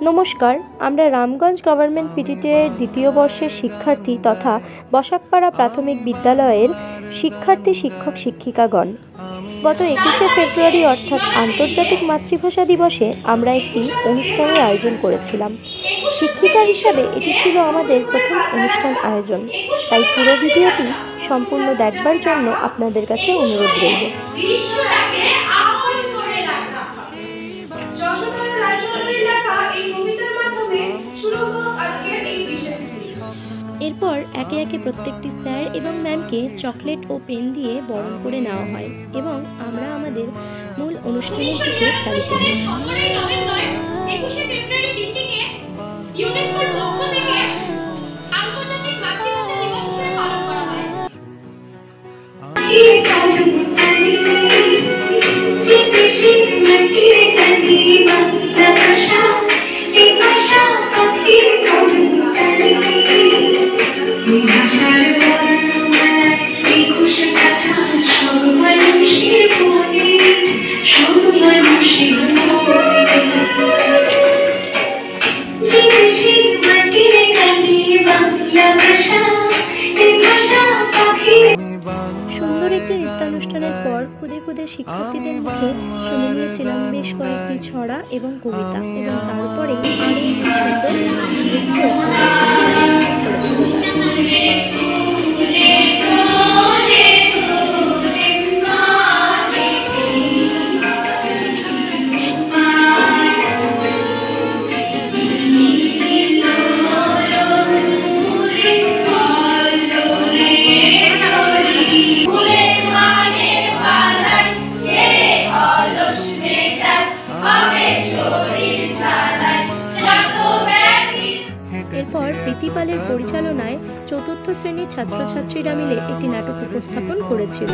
নমস্কার, আমরা রামগঞ্জ গভর্নমেন্ট পিটিটির দ্বিতীয় বর্ষের শিক্ষার্থী তথা বসাকপাড়া প্রাথমিক বিদ্যালয়ের শিক্ষার্থী শিক্ষক শিক্ষিকাগণ। গত 21শে ফেব্রুয়ারি অর্থাৎ আন্তর্জাতিক মাতৃভাষা দিবসে আমরা একটি অনুষ্ঠানের আয়োজন করেছিলাম। শিক্ষিকা হিসাবে এটি ছিল আমাদের প্রথম অনুষ্ঠান আয়োজন, তাই পুরো ভিডিওটি সম্পূর্ণ দেখবার জন্য আপনাদের কাছে অনুরোধ রইল। এরপর একে একে প্রত্যেকটি স্যার এবং ম্যামকে চকলেট ও পেন দিয়ে বরণ করে নেওয়া হয় এবং আমরা আমাদের মূল অনুষ্ঠানের দিকে চালিত হই। সুন্দর একটি নৃত্যানুষ্ঠানের পর খুদে খুদে শিক্ষার্থীদের মুখে শুনে নিয়েছিলাম বেশ কয়েকটি ছড়া এবং কবিতা, এবং তারপরেই আরও একটি সুন্দর নৃত্য এরপর প্রীতিপালের পরিচালনায় চতুর্থ শ্রেণীর ছাত্রছাত্রীরা মিলে একটি নাটক উপস্থাপন করেছিল।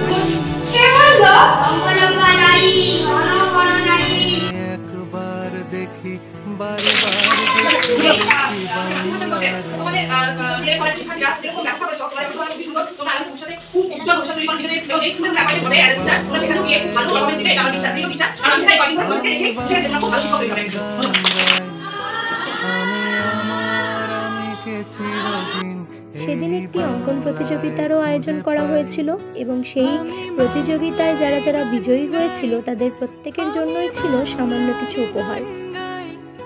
সেদিন একটি অঙ্কন প্রতিযোগিতারও আয়োজন করা হয়েছিল এবং সেই প্রতিযোগিতায় যারা যারা বিজয়ী হয়েছিল তাদের প্রত্যেকের জন্যই ছিল সামান্য কিছু উপহার।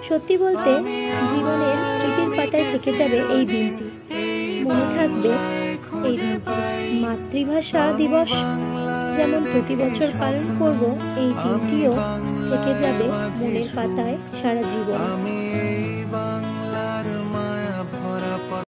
সত্যি বলতে জীবনের স্মৃতির পাতায় থেকে যাবে এই দিনটি, মনে থাকবে এই দিনটি। মাতৃভাষা দিবস যেমন প্রতি বছর পালন করব, এই দিনটিও থেকে যাবে মনের পাতায় সারা জীবন।